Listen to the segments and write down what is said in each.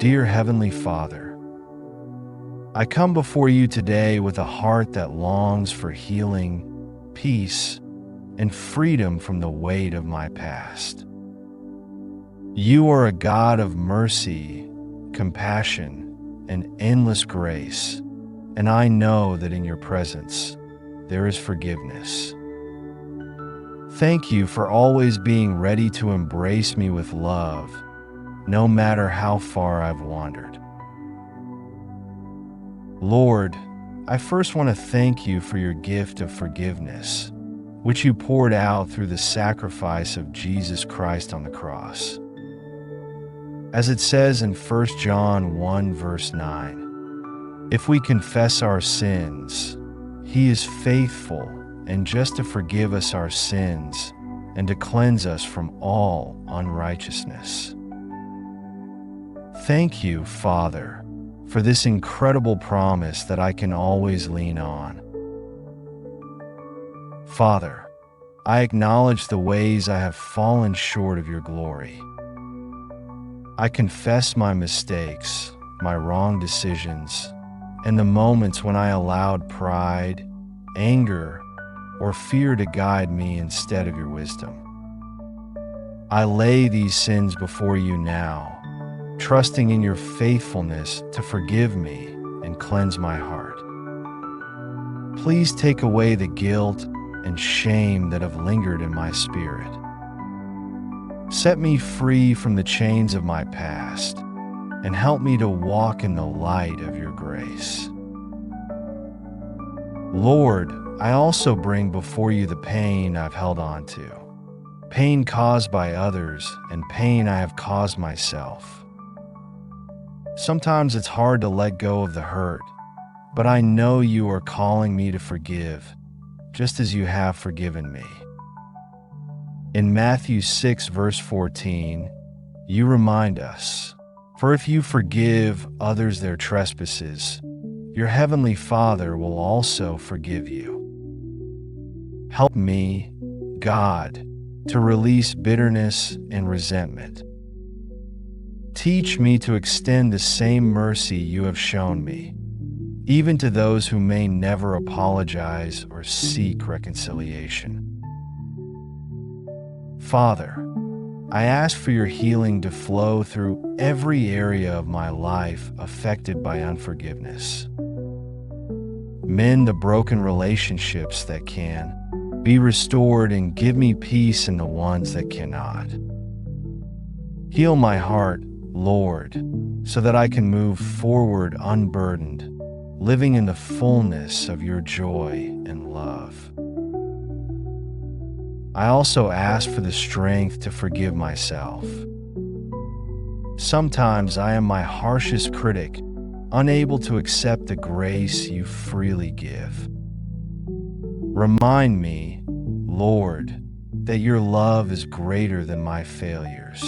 Dear Heavenly Father, I come before you today with a heart that longs for healing, peace, and freedom from the weight of my past. You are a God of mercy, compassion, and endless grace, and I know that in your presence there is forgiveness. Thank you for always being ready to embrace me with love, no matter how far I've wandered. Lord, I first want to thank you for your gift of forgiveness, which you poured out through the sacrifice of Jesus Christ on the cross. As it says in 1 John 1 verse 9, if we confess our sins, he is faithful and just to forgive us our sins and to cleanse us from all unrighteousness. Thank you, Father, for this incredible promise that I can always lean on. Father, I acknowledge the ways I have fallen short of your glory. I confess my mistakes, my wrong decisions, and the moments when I allowed pride, anger, or fear to guide me instead of your wisdom. I lay these sins before you now, trusting in your faithfulness to forgive me and cleanse my heart. Please take away the guilt and shame that have lingered in my spirit. Set me free from the chains of my past and help me to walk in the light of your grace. Lord, I also bring before you the pain I've held on to, pain caused by others and pain I have caused myself. Sometimes it's hard to let go of the hurt, but I know you are calling me to forgive, just as you have forgiven me. In Matthew 6 verse 14, you remind us, for if you forgive others their trespasses, your heavenly Father will also forgive you. Help me, God, to release bitterness and resentment. Teach me to extend the same mercy you have shown me, even to those who may never apologize or seek reconciliation. Father, I ask for your healing to flow through every area of my life affected by unforgiveness. Mend the broken relationships that can, be restored, and give me peace in the ones that cannot. Heal my heart, Lord, so that I can move forward unburdened, living in the fullness of your joy and love. I also ask for the strength to forgive myself. Sometimes I am my harshest critic, unable to accept the grace you freely give. Remind me, Lord, that your love is greater than my failures.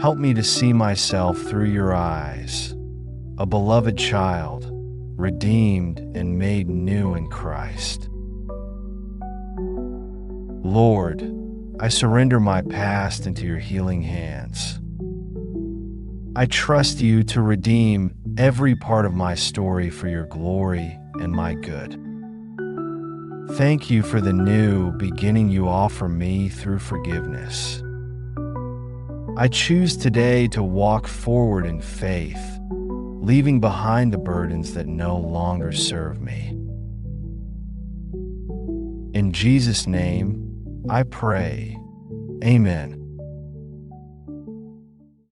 Help me to see myself through your eyes, a beloved child, redeemed and made new in Christ. Lord, I surrender my past into your healing hands. I trust you to redeem every part of my story for your glory and my good. Thank you for the new beginning you offer me through forgiveness. I choose today to walk forward in faith, leaving behind the burdens that no longer serve me. In Jesus' name, I pray. Amen.